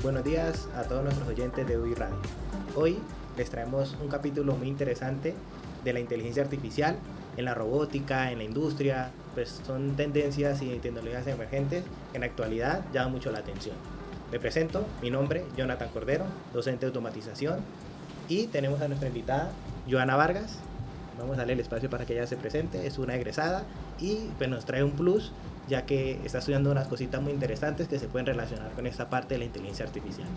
Buenos días a todos nuestros oyentes de UI Radio. Hoy les traemos un capítulo muy interesante de la inteligencia artificial en la robótica, en la industria, pues son tendencias y tecnologías emergentes que en la actualidad llaman mucho la atención. Me presento, mi nombre, Jonathan Cordero, docente de automatización, y tenemos a nuestra invitada, Joana Vargas. Vamos a darle el espacio para que ella se presente, es una egresada y pues nos trae un plus, ya que está estudiando unas cositas muy interesantes que se pueden relacionar con esta parte de la inteligencia artificial.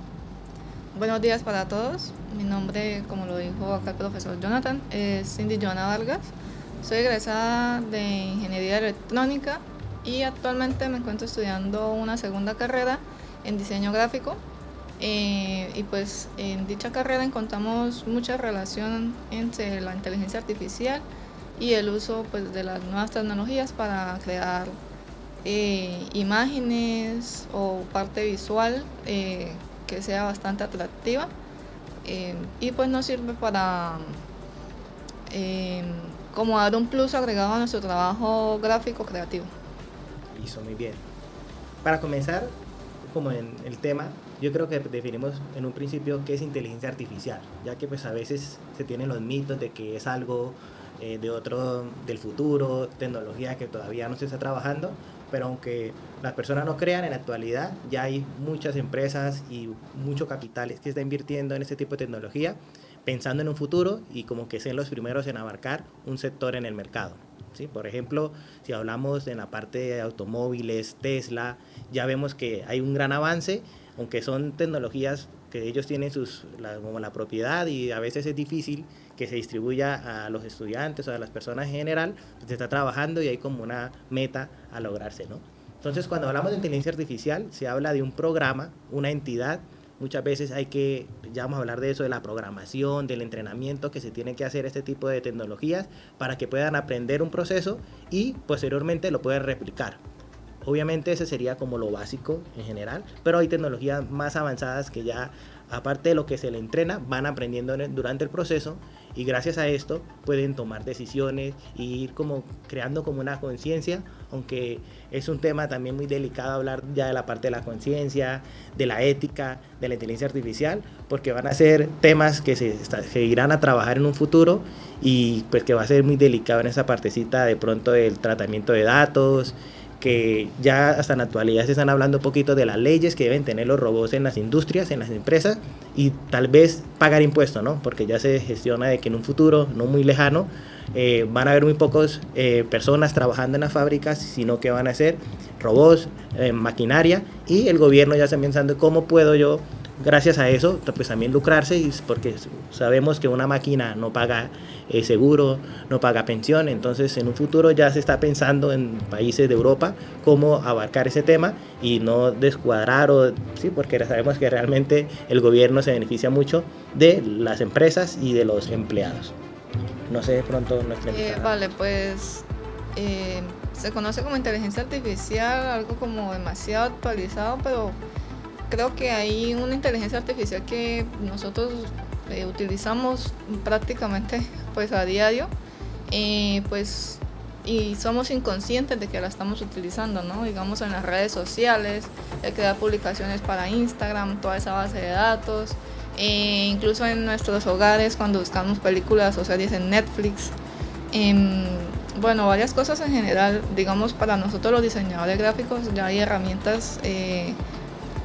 Buenos días para todos. Mi nombre, como lo dijo acá el profesor Jonathan, es Cindy Joana Vargas. Soy egresada de Ingeniería Electrónica y actualmente me encuentro estudiando una segunda carrera en diseño gráfico. Y pues en dicha carrera encontramos mucha relación entre la inteligencia artificial y el uso pues, de las nuevas tecnologías para crear imágenes o parte visual que sea bastante atractiva y pues nos sirve para como dar un plus agregado a nuestro trabajo gráfico creativo. Listo, muy bien. Para comenzar, como en el tema, yo creo que definimos en un principio qué es inteligencia artificial, ya que pues a veces se tienen los mitos de que es algo del futuro, tecnología que todavía no se está trabajando, pero aunque las personas no crean, en la actualidad ya hay muchas empresas y mucho capital que está invirtiendo en este tipo de tecnología, pensando en un futuro y como que sean los primeros en abarcar un sector en el mercado. ¿Sí? Por ejemplo, si hablamos en la parte de automóviles, Tesla, ya vemos que hay un gran avance, aunque son tecnologías que ellos tienen como la propiedad y a veces es difícil que se distribuya a los estudiantes o a las personas en general, pues se está trabajando y hay como una meta a lograrse, ¿no? Entonces, cuando hablamos de inteligencia artificial, se habla de un programa, una entidad. Muchas veces ya vamos a hablar de eso, de la programación, del entrenamiento que se tiene que hacer este tipo de tecnologías para que puedan aprender un proceso y posteriormente lo puedan replicar. Obviamente ese sería como lo básico en general, pero hay tecnologías más avanzadas que ya, aparte de lo que se le entrena, van aprendiendo durante el proceso y gracias a esto pueden tomar decisiones e ir como creando como una conciencia, aunque es un tema también muy delicado hablar ya de la parte de la conciencia, de la ética, de la inteligencia artificial, porque van a ser temas que se irán a trabajar en un futuro y pues que va a ser muy delicado en esa partecita de pronto del tratamiento de datos, que ya hasta en la actualidad se están hablando un poquito de las leyes que deben tener los robots en las industrias, en las empresas, y tal vez pagar impuestos, ¿no? Porque ya se gestiona de que en un futuro no muy lejano van a haber muy pocas personas trabajando en las fábricas, sino que van a ser robots, maquinaria, y el gobierno ya está pensando cómo puedo yo, gracias a eso, pues también lucrarse, porque sabemos que una máquina no paga seguro, no paga pensión, entonces en un futuro ya se está pensando en países de Europa cómo abarcar ese tema y no descuadrar, sí, porque sabemos que realmente el gobierno se beneficia mucho de las empresas y de los empleados. No sé, de pronto nuestra invitada. Vale, pues se conoce como inteligencia artificial, algo como demasiado actualizado, pero creo que hay una inteligencia artificial que nosotros utilizamos prácticamente pues a diario pues y somos inconscientes de que la estamos utilizando, ¿no? Digamos en las redes sociales, crear publicaciones para Instagram, toda esa base de datos, incluso en nuestros hogares cuando buscamos películas o series en Netflix, bueno, varias cosas en general. Digamos, para nosotros los diseñadores gráficos ya hay herramientas,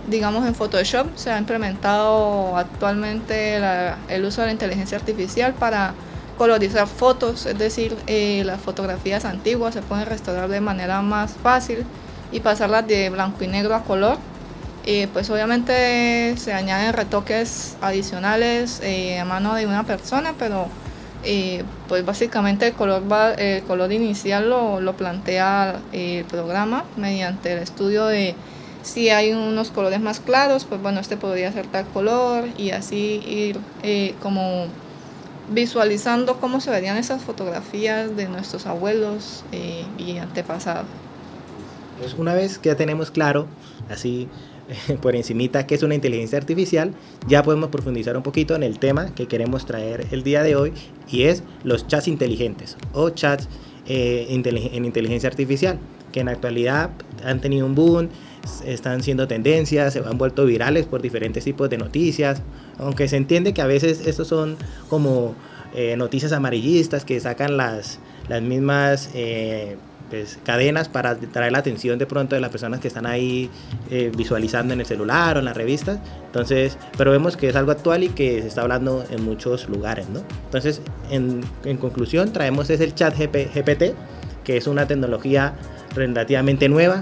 digamos en Photoshop se ha implementado actualmente el uso de la inteligencia artificial para colorizar fotos, es decir, las fotografías antiguas se pueden restaurar de manera más fácil y pasarlas de blanco y negro a color. Pues obviamente se añaden retoques adicionales a mano de una persona, pero pues básicamente el color inicial lo plantea el programa mediante el estudio de si hay unos colores más claros, pues bueno, este podría ser tal color y así ir como visualizando cómo se verían esas fotografías de nuestros abuelos y antepasados. Pues una vez que ya tenemos claro, así por encimita, qué es una inteligencia artificial, ya podemos profundizar un poquito en el tema que queremos traer el día de hoy, y es los chats inteligentes o chats en inteligencia artificial, que en la actualidad han tenido un boom. están siendo tendencias, se han vuelto virales por diferentes tipos de noticias, aunque se entiende que a veces estos son como noticias amarillistas que sacan las mismas pues, cadenas para traer la atención de pronto de las personas que están ahí visualizando en el celular o en las revistas. Entonces, pero vemos que es algo actual y que se está hablando en muchos lugares, ¿no? Entonces, en conclusión, traemos es el chat GPT, que es una tecnología relativamente nueva.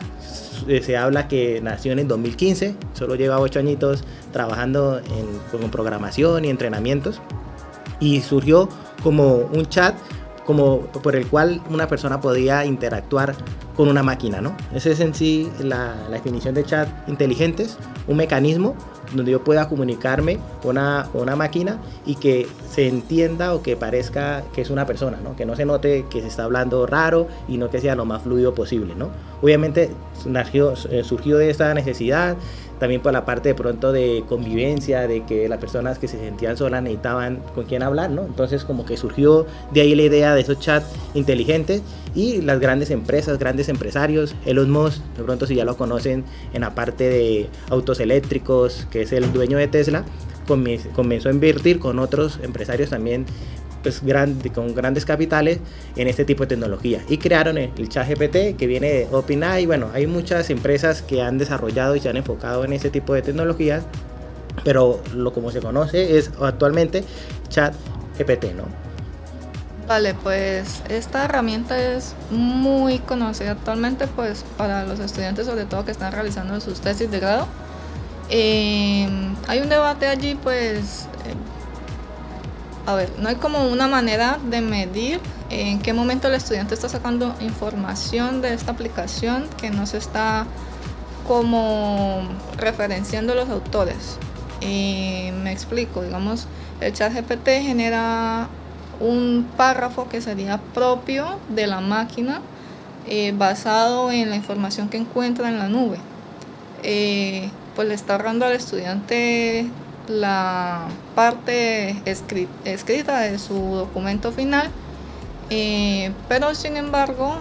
Se habla que nació en el 2015, solo lleva 8 añitos trabajando con programación y entrenamientos, y surgió como un chat como por el cual una persona podía interactuar con una máquina, ¿no? Esa es en sí la definición de chat inteligentes, un mecanismo donde yo pueda comunicarme con una máquina y que se entienda o que parezca que es una persona, ¿no? Que no se note que se está hablando raro y no que sea lo más fluido posible, ¿no? Obviamente surgió de esta necesidad, también por la parte de pronto de convivencia, de que las personas que se sentían solas necesitaban con quién hablar, ¿no? Entonces como que surgió de ahí la idea de esos chats inteligentes, y las grandes empresas, grandes empresarios, Elon Musk, de pronto si ya lo conocen en la parte de autos eléctricos, que es el dueño de Tesla, comenzó a invertir con otros empresarios también pues con grandes capitales en este tipo de tecnología, y crearon el ChatGPT, que viene de OpenAI. Bueno, hay muchas empresas que han desarrollado y se han enfocado en este tipo de tecnologías, pero como se conoce es actualmente ChatGPT, ¿no? Vale, pues esta herramienta es muy conocida actualmente pues para los estudiantes, sobre todo que están realizando sus tesis de grado. Hay un debate allí pues a ver, no hay como una manera de medir en qué momento el estudiante está sacando información de esta aplicación que no se está como referenciando los autores. Me explico, digamos, el ChatGPT genera un párrafo que sería propio de la máquina basado en la información que encuentra en la nube. Pues le está ahorrando al estudiante la parte escrita de su documento final, pero sin embargo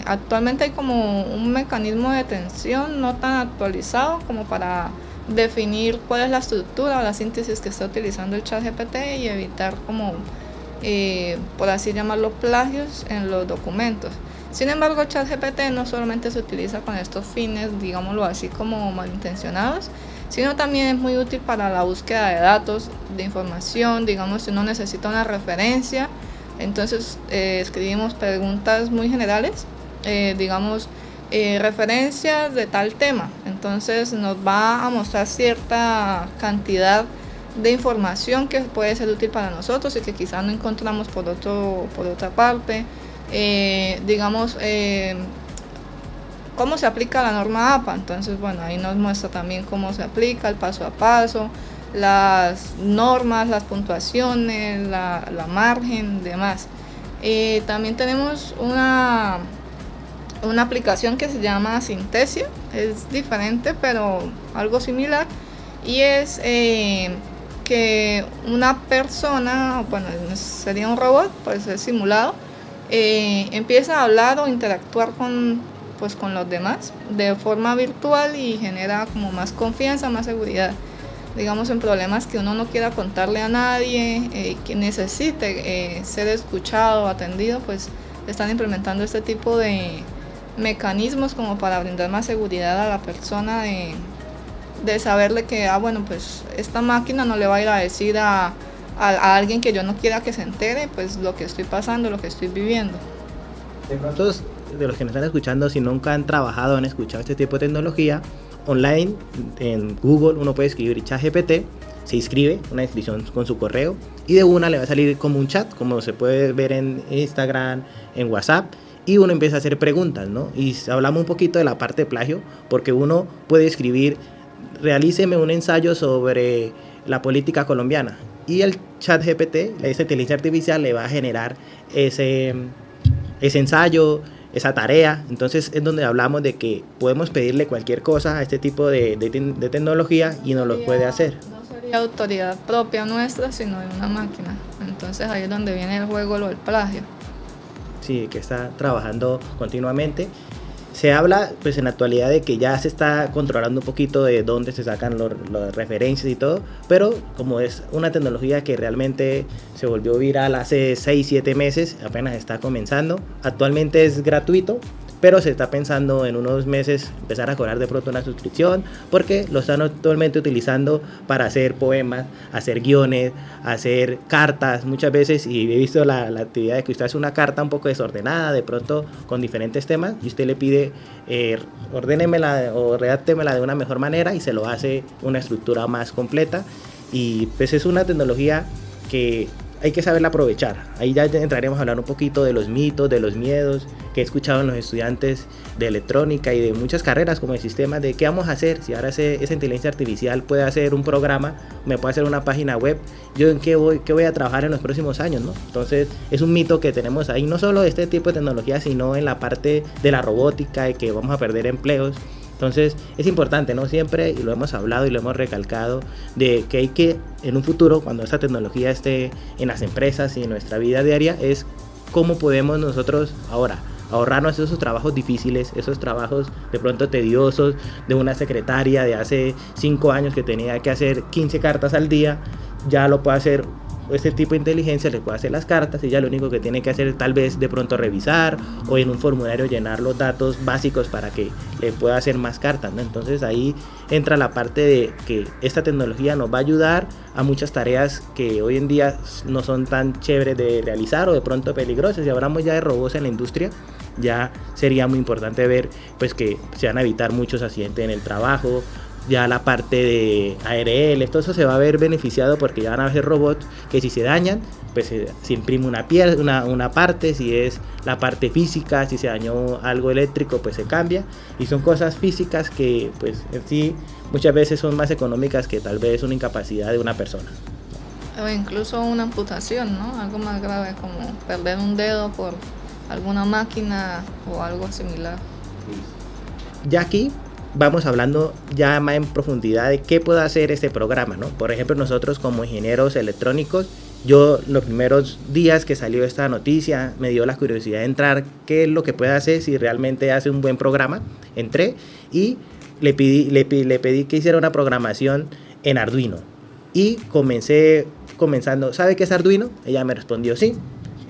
actualmente hay como un mecanismo de detención no tan actualizado como para definir cuál es la estructura o la síntesis que está utilizando el ChatGPT y evitar como por así llamarlo plagios en los documentos. Sin embargo, ChatGPT no solamente se utiliza con estos fines, digámoslo así, como malintencionados, sino también es muy útil para la búsqueda de datos, de información. Digamos, si uno necesita una referencia, entonces escribimos preguntas muy generales, digamos, referencias de tal tema, entonces nos va a mostrar cierta cantidad de información que puede ser útil para nosotros y que quizás no encontramos por otra parte. Digamos, cómo se aplica la norma APA. Entonces, bueno, ahí nos muestra también cómo se aplica el paso a paso, las normas, las puntuaciones, la margen, demás. También tenemos una aplicación que se llama Synthesia, es diferente pero algo similar, y es que una persona, bueno, sería un robot, pues es simulado, empieza a hablar o interactuar con los demás de forma virtual y genera como más confianza, más seguridad. Digamos, en problemas que uno no quiera contarle a nadie, que necesite ser escuchado, atendido, pues están implementando este tipo de mecanismos como para brindar más seguridad a la persona, de saberle que, bueno, pues esta máquina no le va a ir a decir a alguien que yo no quiera que se entere, pues lo que estoy pasando, lo que estoy viviendo. De pronto, de los que nos están escuchando, si nunca han trabajado o han escuchado este tipo de tecnología, online, en Google, uno puede escribir ChatGPT, se inscribe, una inscripción con su correo, y de una le va a salir como un chat, como se puede ver en Instagram, en WhatsApp, y uno empieza a hacer preguntas, ¿no? Y hablamos un poquito de la parte de plagio, porque uno puede escribir, realíceme un ensayo sobre la política colombiana, y el ChatGPT, esa inteligencia artificial, le va a generar ese ensayo, esa tarea. Entonces es donde hablamos de que podemos pedirle cualquier cosa a este tipo de tecnología y nos lo puede hacer. No sería autoridad propia nuestra, sino de una máquina. Entonces ahí es donde viene el juego, lo del plagio. Sí, que está trabajando continuamente. Se habla pues en la actualidad de que ya se está controlando un poquito de dónde se sacan las referencias y todo, pero como es una tecnología que realmente se volvió viral hace 6-7 meses, apenas está comenzando, actualmente es gratuito, pero se está pensando en unos meses empezar a cobrar de pronto una suscripción, porque lo están actualmente utilizando para hacer poemas, hacer guiones, hacer cartas muchas veces, y he visto la actividad de que usted hace una carta un poco desordenada, de pronto con diferentes temas, y usted le pide ordénemela o redáctemela de una mejor manera, y se lo hace una estructura más completa, y pues es una tecnología que hay que saberla aprovechar. Ahí ya entraremos a hablar un poquito de los mitos, de los miedos que he escuchado en los estudiantes de electrónica y de muchas carreras como el sistema, de qué vamos a hacer si ahora esa inteligencia artificial puede hacer un programa, me puede hacer una página web, yo en qué voy a trabajar en los próximos años, ¿no? Entonces es un mito que tenemos ahí, no solo de este tipo de tecnología, sino en la parte de la robótica, de que vamos a perder empleos. Entonces es importante, ¿no? Siempre, y lo hemos hablado y lo hemos recalcado, de que hay que, en un futuro, cuando esta tecnología esté en las empresas y en nuestra vida diaria, es cómo podemos nosotros ahora ahorrarnos esos trabajos difíciles, esos trabajos de pronto tediosos, de una secretaria de hace 5 años que tenía que hacer 15 cartas al día, ya lo puede hacer. Este tipo de inteligencia le puede hacer las cartas y ya lo único que tiene que hacer es tal vez de pronto revisar o en un formulario llenar los datos básicos para que le pueda hacer más cartas, ¿no? Entonces ahí entra la parte de que esta tecnología nos va a ayudar a muchas tareas que hoy en día no son tan chéveres de realizar o de pronto peligrosas. Si hablamos ya de robots en la industria, ya sería muy importante ver pues que se van a evitar muchos accidentes en el trabajo. Ya la parte de ARL, todo eso se va a ver beneficiado porque ya van a ser robots que si se dañan, pues se imprime una parte, si es la parte física, si se dañó algo eléctrico, pues se cambia. Y son cosas físicas que pues en sí muchas veces son más económicas que tal vez una incapacidad de una persona. O incluso una amputación, ¿no? Algo más grave como perder un dedo por alguna máquina o algo similar. Ya aquí vamos hablando ya más en profundidad de qué puede hacer este programa, ¿no? Por ejemplo, nosotros como ingenieros electrónicos, yo los primeros días que salió esta noticia me dio la curiosidad de entrar, qué es lo que puede hacer si realmente hace un buen programa. Entré y le pedí que hiciera una programación en Arduino y comenzando, ¿sabe qué es Arduino? Ella me respondió sí,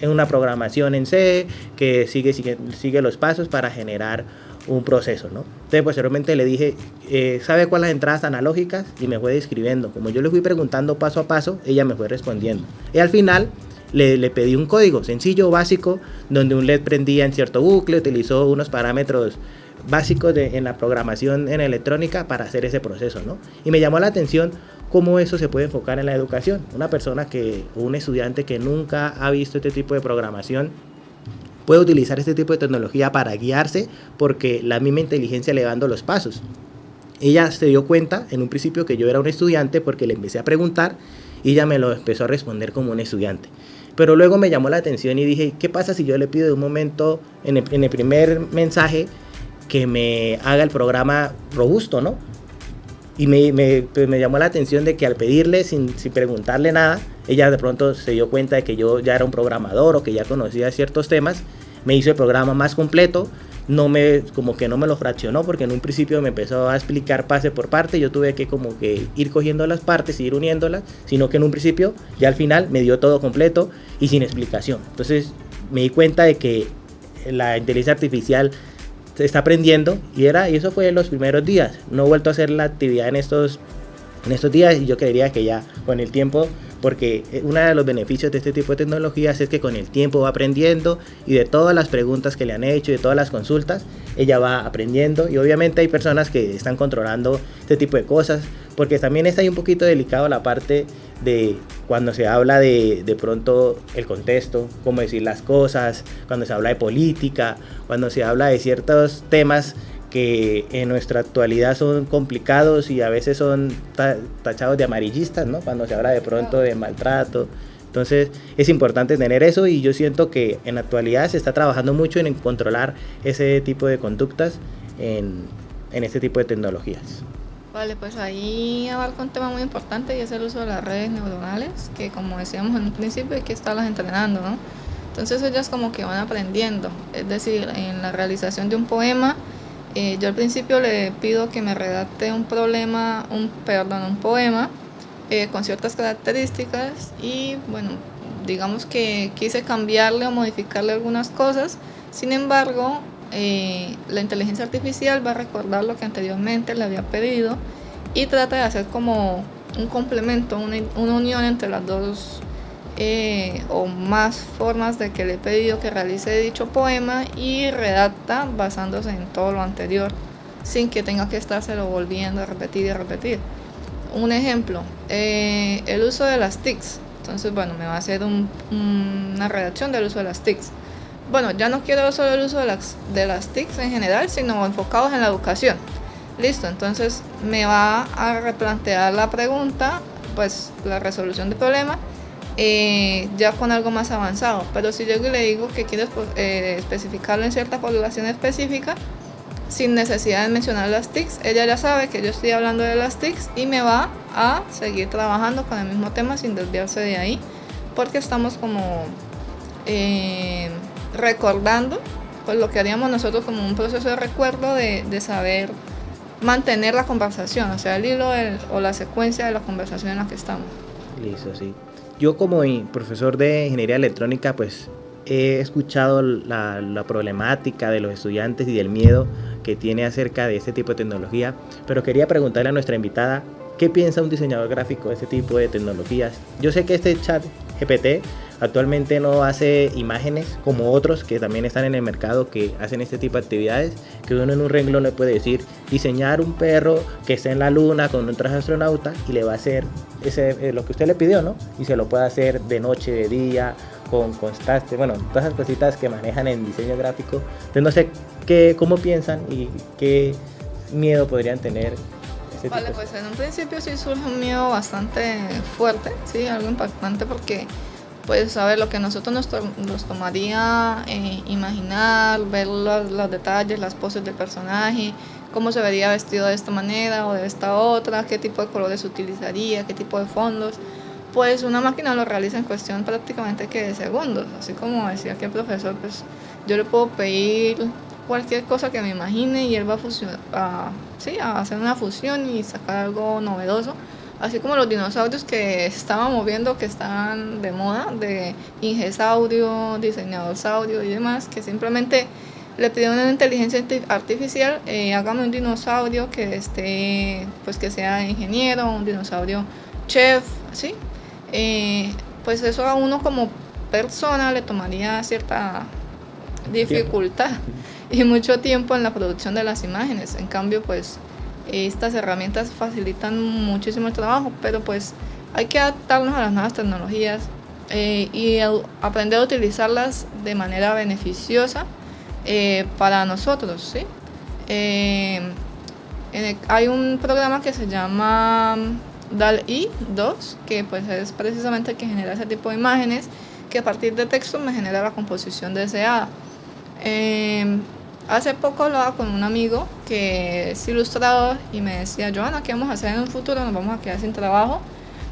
es una programación en C que sigue los pasos para generar un proceso, ¿no? Entonces posteriormente le dije, ¿sabe cuáles las entradas analógicas? Y me fue describiendo. Como yo le fui preguntando paso a paso, ella me fue respondiendo. Y al final le pedí un código sencillo, básico, donde un LED prendía en cierto bucle, utilizó unos parámetros básicos en la programación en electrónica para hacer ese proceso, ¿no? Y me llamó la atención cómo eso se puede enfocar en la educación. Una persona un estudiante que nunca ha visto este tipo de programación puede utilizar este tipo de tecnología para guiarse porque la misma inteligencia le va dando los pasos. Ella se dio cuenta en un principio que yo era un estudiante porque le empecé a preguntar y ella me lo empezó a responder como un estudiante. Pero luego me llamó la atención y dije, ¿qué pasa si yo le pido de un momento en el primer mensaje que me haga el programa robusto, ¿no? Y me llamó la atención de que al pedirle sin preguntarle nada, ella de pronto se dio cuenta de que yo ya era un programador o que ya conocía ciertos temas, me hizo el programa más completo, como que no me lo fraccionó porque en un principio me empezó a explicar parte por parte, yo tuve que como que ir cogiendo las partes y ir uniéndolas, sino que en un principio ya al final me dio todo completo y sin explicación. Entonces me di cuenta de que la inteligencia artificial se está aprendiendo y eso fue en los primeros días. No he vuelto a hacer la actividad en estos días y yo creería que ya con el tiempo, porque uno de los beneficios de este tipo de tecnologías es que con el tiempo va aprendiendo y de todas las preguntas que le han hecho y de todas las consultas, ella va aprendiendo y obviamente hay personas que están controlando este tipo de cosas, porque también está ahí un poquito delicado la parte de cuando se habla de pronto el contexto, cómo decir las cosas, cuando se habla de política, cuando se habla de ciertos temas que en nuestra actualidad son complicados y a veces son tachados de amarillistas, ¿no? Cuando se habla de pronto de maltrato. Entonces es importante tener eso y yo siento que en la actualidad se está trabajando mucho en controlar ese tipo de conductas en este tipo de tecnologías. Vale, pues ahí abarca un tema muy importante y es el uso de las redes neuronales, que como decíamos en un principio hay que estarlas entrenando, ¿no? Entonces ellas como que van aprendiendo, es decir, en la realización de un poema Yo al principio le pido que me redacte un poema con ciertas características y bueno, digamos que quise cambiarle o modificarle algunas cosas. Sin embargo, la inteligencia artificial va a recordar lo que anteriormente le había pedido y trata de hacer como un complemento, una unión entre las dos o más formas de que le he pedido que realice dicho poema y redacta basándose en todo lo anterior sin que tenga que estárselo volviendo a repetir y a repetir. Un ejemplo, el uso de las TICs. Entonces, bueno, me va a hacer una redacción del uso de las TICs. Bueno, ya no quiero solo el uso de las TICs en general, sino enfocados en la educación. Listo, entonces me va a replantear la pregunta, pues la resolución del problema, ya con algo más avanzado. Pero si yo le digo que quiero especificarlo en cierta población específica, sin necesidad de mencionar las TICs, ella ya sabe que yo estoy hablando de las TICs y me va a seguir trabajando con el mismo tema sin desviarse de ahí, porque estamos como recordando pues lo que haríamos nosotros como un proceso de recuerdo de saber mantener la conversación, o sea, el hilo o la secuencia de la conversación en la que estamos. Listo, sí. Yo como profesor de ingeniería electrónica, pues he escuchado la problemática de los estudiantes y del miedo que tiene acerca de este tipo de tecnología, pero quería preguntarle a nuestra invitada, ¿qué piensa un diseñador gráfico de este tipo de tecnologías? Yo sé que este chat GPT actualmente no hace imágenes como otros que también están en el mercado que hacen este tipo de actividades, que uno en un renglón le puede decir diseñar un perro que esté en la luna con un traje astronauta y le va a hacer lo que usted le pidió, ¿no? Y se lo puede hacer de noche, de día, con contraste, bueno, todas esas cositas que manejan en diseño gráfico. Entonces no sé cómo piensan y qué miedo podrían tener. Vale, pues en un principio sí surge un miedo bastante fuerte, sí, algo impactante porque pues a ver, lo que a nosotros nos tomaría imaginar, ver los detalles, las poses del personaje, cómo se vería vestido de esta manera o de esta otra, qué tipo de colores utilizaría, qué tipo de fondos, pues una máquina lo realiza en cuestión prácticamente que de segundos. Así como decía aquí el profesor, pues yo le puedo pedir cualquier cosa que me imagine y él va a hacer una fusión y sacar algo novedoso. Así como los dinosaurios que estábamos viendo que están de moda, de Ingesaurio, Diseñadorsaurio y demás, que simplemente le pidieron a una inteligencia artificial, hágame un dinosaurio que esté, pues que sea ingeniero, un dinosaurio chef, ¿sí? Pues eso a uno como persona le tomaría cierta dificultad y mucho tiempo en la producción de las imágenes. En cambio, pues estas herramientas facilitan muchísimo el trabajo, pero pues hay que adaptarnos a las nuevas tecnologías y aprender a utilizarlas de manera beneficiosa para nosotros, ¿sí? Hay un programa que se llama DALL-E 2, que pues es precisamente el que genera ese tipo de imágenes, que a partir de texto me genera la composición deseada. Hace poco hablaba con un amigo que es ilustrador y me decía, Joana, ¿qué vamos a hacer en un futuro? Nos vamos a quedar sin trabajo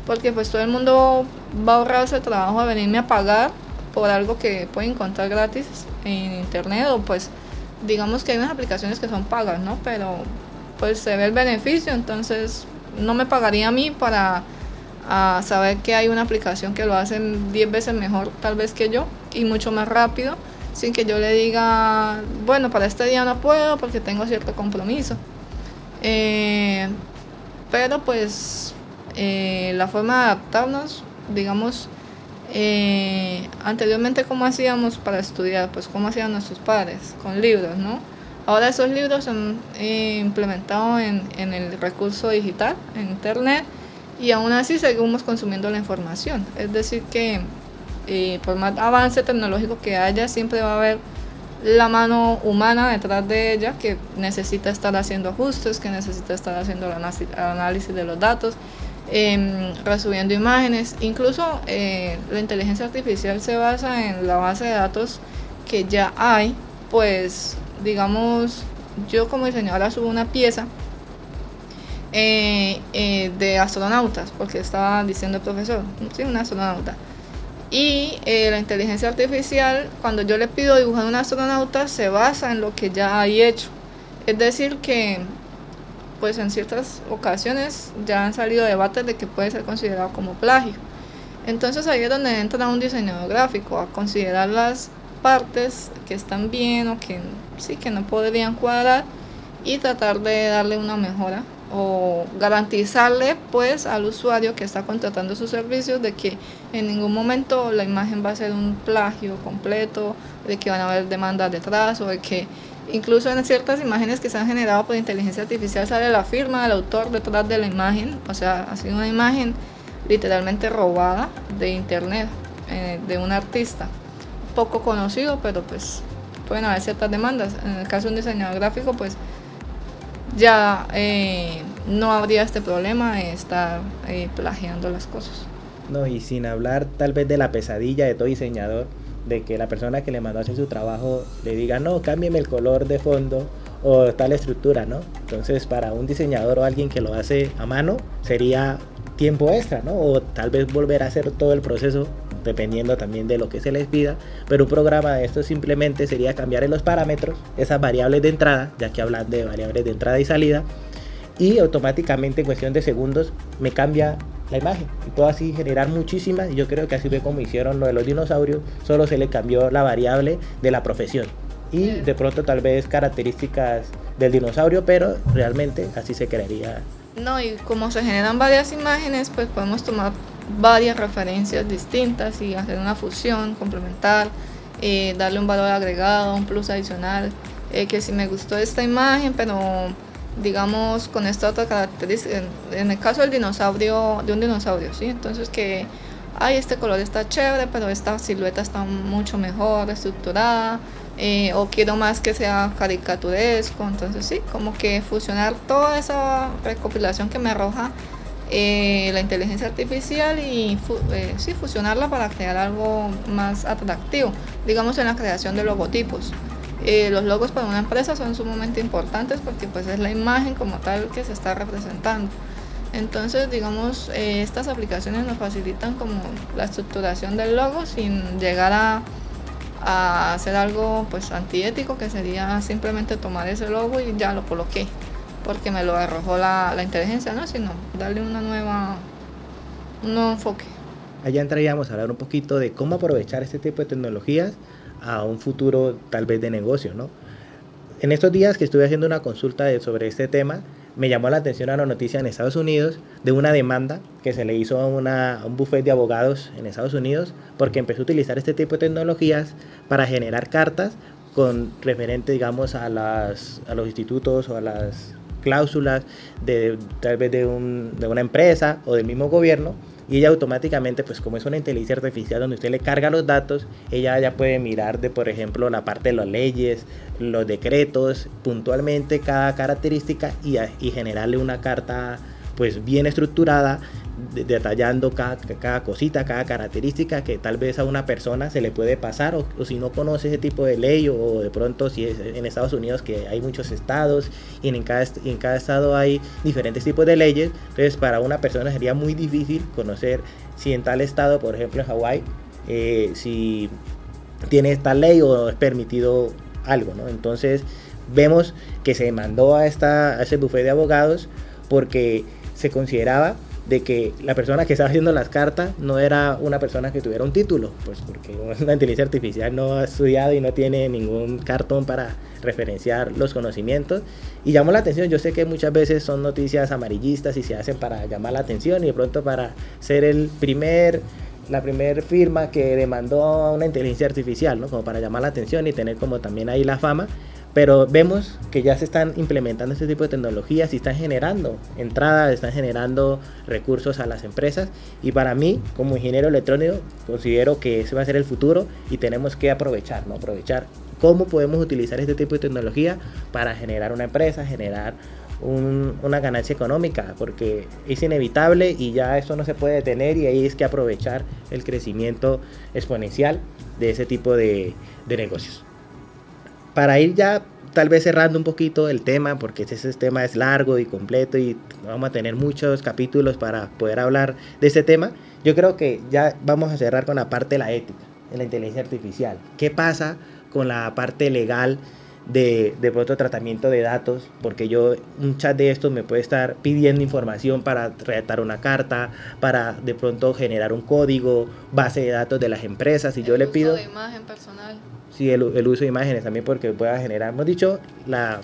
porque pues todo el mundo va a ahorrarse el trabajo de venirme a pagar por algo que puede encontrar gratis en internet, o pues digamos que hay unas aplicaciones que son pagas, ¿no? Pero pues se ve el beneficio, entonces no me pagaría a mí para saber que hay una aplicación que lo hace 10 veces mejor tal vez que yo y mucho más rápido, sin que yo le diga, bueno, para este día no puedo porque tengo cierto compromiso. Pero pues la forma de adaptarnos, digamos, anteriormente cómo hacíamos para estudiar, pues cómo hacían nuestros padres, con libros, ¿no? Ahora esos libros se han implementado en el recurso digital, en internet, y aún así seguimos consumiendo la información. Es decir que por más avance tecnológico que haya, siempre va a haber la mano humana detrás de ella que necesita estar haciendo ajustes, que necesita estar haciendo el análisis de los datos, resubiendo imágenes. Incluso la inteligencia artificial se basa en la base de datos que ya hay, pues digamos, yo como diseñadora subo una pieza de astronautas, porque estaba diciendo el profesor, sí, un astronauta. Y la inteligencia artificial, cuando yo le pido dibujar un astronauta, se basa en lo que ya hay hecho. Es decir que pues en ciertas ocasiones ya han salido debates de que puede ser considerado como plagio. Entonces ahí es donde entra un diseñador gráfico a considerar las partes que están bien o que sí que no podrían cuadrar y tratar de darle una mejora o garantizarle pues al usuario que está contratando sus servicios de que en ningún momento la imagen va a ser un plagio completo, de que van a haber demandas detrás o de que incluso en ciertas imágenes que se han generado por inteligencia artificial sale la firma del autor detrás de la imagen, o sea, ha sido una imagen literalmente robada de internet, de un artista poco conocido, pero pues pueden haber ciertas demandas. En el caso de un diseñador gráfico, pues ya no habría este problema de estar plagiando las cosas. No, y sin hablar tal vez de la pesadilla de todo diseñador, de que la persona que le mandó a hacer su trabajo le diga, no, cámbiame el color de fondo o tal estructura, ¿no? Entonces, para un diseñador o alguien que lo hace a mano, sería tiempo extra, ¿no? O tal vez volver a hacer todo el proceso, dependiendo también de lo que se les pida, pero un programa de esto simplemente sería cambiar en los parámetros, esas variables de entrada, ya que hablan de variables de entrada y salida, y automáticamente en cuestión de segundos me cambia la imagen y puedo así generar muchísimas. Y yo creo que así fue como hicieron lo de los dinosaurios, solo se le cambió la variable de la profesión y de pronto tal vez características del dinosaurio, pero realmente así se crearía. No, y como se generan varias imágenes, pues podemos tomar varias referencias distintas y hacer una fusión, complementar, darle un valor agregado, un plus adicional, que si me gustó esta imagen, pero digamos con esta otra característica, en el caso del dinosaurio, de un dinosaurio, ¿sí? Entonces que, ay, este color está chévere, pero esta silueta está mucho mejor estructurada, o quiero más que sea caricaturesco, entonces sí, como que fusionar toda esa recopilación que me arroja la inteligencia artificial y sí, fusionarla para crear algo más atractivo, digamos en la creación de logotipos. Los logos para una empresa son sumamente importantes porque pues es la imagen como tal que se está representando. Entonces, digamos, estas aplicaciones nos facilitan como la estructuración del logo sin llegar a hacer algo pues antiético, que sería simplemente tomar ese logo y ya lo coloqué porque me lo arrojó la inteligencia, ¿no? Sino darle un nuevo enfoque. Allá entraríamos a hablar un poquito de cómo aprovechar este tipo de tecnologías a un futuro tal vez de negocio, ¿no? En estos días que estuve haciendo una consulta sobre este tema, me llamó la atención una noticia en Estados Unidos de una demanda que se le hizo a un buffet de abogados en Estados Unidos porque empezó a utilizar este tipo de tecnologías para generar cartas con referente, digamos, a los institutos o a las cláusulas tal vez de una empresa o del mismo gobierno. Y ella automáticamente, pues como es una inteligencia artificial donde usted le carga los datos, ella ya puede mirar por ejemplo, la parte de las leyes, los decretos, puntualmente cada característica y generarle una carta pues bien estructurada, detallando cada cosita, cada característica que tal vez a una persona se le puede pasar o si no conoce ese tipo de ley o de pronto si es en Estados Unidos que hay muchos estados y en cada estado hay diferentes tipos de leyes, entonces para una persona sería muy difícil conocer si en tal estado, por ejemplo en Hawái, si tiene tal ley o es permitido algo, ¿no? Entonces vemos que se mandó a ese bufete de abogados porque se consideraba de que la persona que estaba haciendo las cartas no era una persona que tuviera un título, pues porque una inteligencia artificial no ha estudiado y no tiene ningún cartón para referenciar los conocimientos, y llamó la atención. Yo sé que muchas veces son noticias amarillistas y se hacen para llamar la atención y de pronto para ser la primer firma que demandó a una inteligencia artificial, ¿no? Como para llamar la atención y tener como también ahí la fama. Pero vemos que ya se están implementando este tipo de tecnologías y están generando entradas, están generando recursos a las empresas. Y para mí, como ingeniero electrónico, considero que ese va a ser el futuro y tenemos que aprovechar, ¿no? Aprovechar cómo podemos utilizar este tipo de tecnología para generar una empresa, generar una ganancia económica, porque es inevitable y ya esto no se puede detener, y ahí es que aprovechar el crecimiento exponencial de ese tipo de negocios. Para ir ya tal vez cerrando un poquito el tema, porque ese tema es largo y completo y vamos a tener muchos capítulos para poder hablar de este tema, yo creo que ya vamos a cerrar con la parte de la ética, de la inteligencia artificial. ¿Qué pasa con la parte legal de pronto tratamiento de datos, porque un chat de estos me puede estar pidiendo información para redactar una carta, para de pronto generar un código, base de datos de las empresas, y yo le pido... El uso de imagen personal. Sí, el uso de imágenes también, porque pueda generar, hemos dicho, la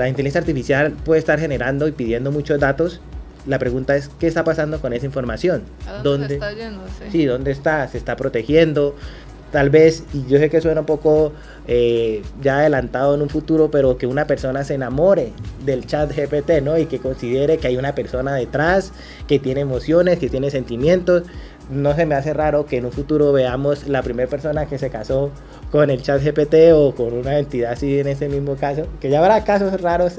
inteligencia artificial puede estar generando y pidiendo muchos datos. La pregunta es, ¿qué está pasando con esa información? ¿A dónde se está yendo? Sí, ¿dónde está? ¿Se está protegiendo? Tal vez, y yo sé que suena un poco ya adelantado en un futuro, pero que una persona se enamore del chat GPT, ¿no? Y que considere que hay una persona detrás, que tiene emociones, que tiene sentimientos. No se me hace raro que en un futuro veamos la primera persona que se casó con el chat GPT o con una entidad así en ese mismo caso, que ya habrá casos raros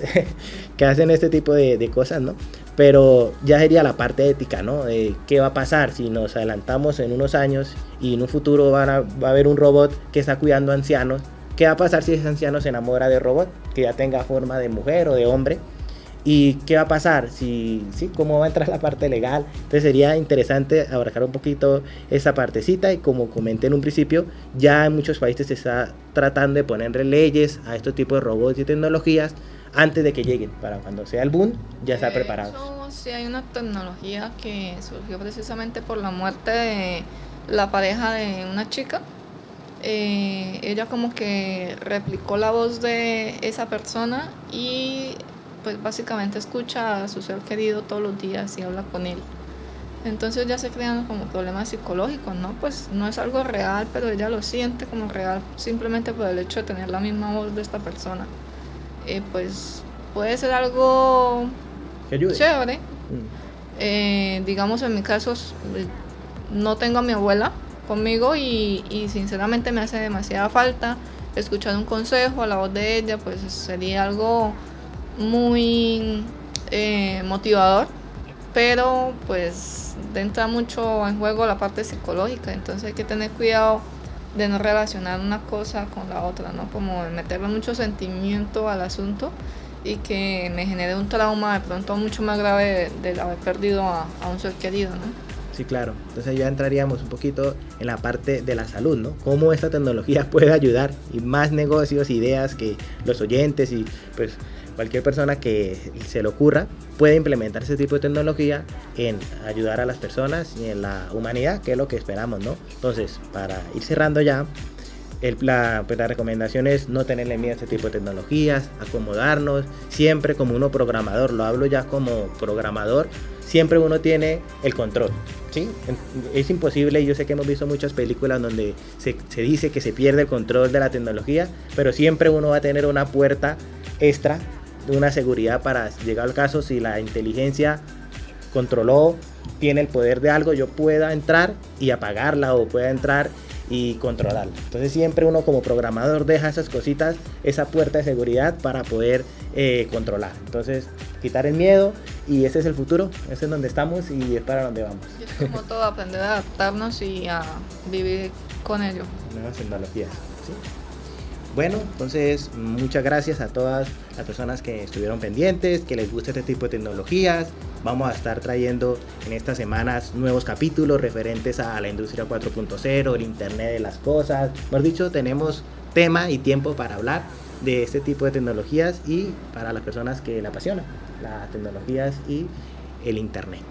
que hacen este tipo de cosas, ¿no? Pero ya sería la parte ética, ¿no? ¿Qué va a pasar si nos adelantamos en unos años y en un futuro va a haber un robot que está cuidando ancianos? ¿Qué va a pasar si ese anciano se enamora del robot, que ya tenga forma de mujer o de hombre? ¿Y qué va a pasar? ¿Cómo va a entrar la parte legal? Entonces sería interesante abarcar un poquito esa partecita, y como comenté en un principio, ya en muchos países se está tratando de ponerle leyes a estos tipos de robots y tecnologías antes de que lleguen, para cuando sea el boom ya estar preparados. Sí, hay una tecnología que surgió precisamente por la muerte de la pareja de una chica. Ella como que replicó la voz de esa persona y pues básicamente escucha a su ser querido todos los días y habla con él. Entonces ya se crean como problemas psicológicos, ¿no? Pues no es algo real, pero ella lo siente como real simplemente por el hecho de tener la misma voz de esta persona. Pues puede ser algo chévere. Digamos, en mi caso no tengo a mi abuela conmigo y sinceramente me hace demasiada falta escuchar un consejo a la voz de ella, pues sería algo muy motivador, pero pues entra mucho en juego la parte psicológica, entonces hay que tener cuidado de no relacionar una cosa con la otra, ¿no? Como de meterle mucho sentimiento al asunto y que me genere un trauma de pronto mucho más grave de haber perdido a un ser querido, ¿no? Sí, claro. Entonces ya entraríamos un poquito en la parte de la salud, ¿no? Cómo esta tecnología puede ayudar, y más negocios, ideas que los oyentes y pues cualquier persona que se le ocurra puede implementar ese tipo de tecnología en ayudar a las personas y en la humanidad, que es lo que esperamos, ¿no? Entonces, para ir cerrando ya, la recomendación es no tenerle miedo a este tipo de tecnologías, acomodarnos, siempre como uno programador, lo hablo ya como programador, siempre uno tiene el control, ¿sí? Es imposible, y yo sé que hemos visto muchas películas donde se dice que se pierde el control de la tecnología, pero siempre uno va a tener una puerta extra, una seguridad para llegar al caso, si la inteligencia controló, tiene el poder de algo, yo pueda entrar y apagarla, o pueda entrar y controlarla. Entonces siempre uno como programador deja esas cositas, esa puerta de seguridad para poder controlar. Entonces quitar el miedo, y ese es el futuro, ese es donde estamos y es para donde vamos. Y es como todo, aprender a adaptarnos y a vivir con ello. Nuevas tecnologías, ¿sí? Bueno, entonces muchas gracias a todas las personas que estuvieron pendientes, que les gusta este tipo de tecnologías. Vamos a estar trayendo en estas semanas nuevos capítulos referentes a la industria 4.0, el internet de las cosas. Mejor dicho, tenemos tema y tiempo para hablar de este tipo de tecnologías, y para las personas que le apasionan las tecnologías y el internet.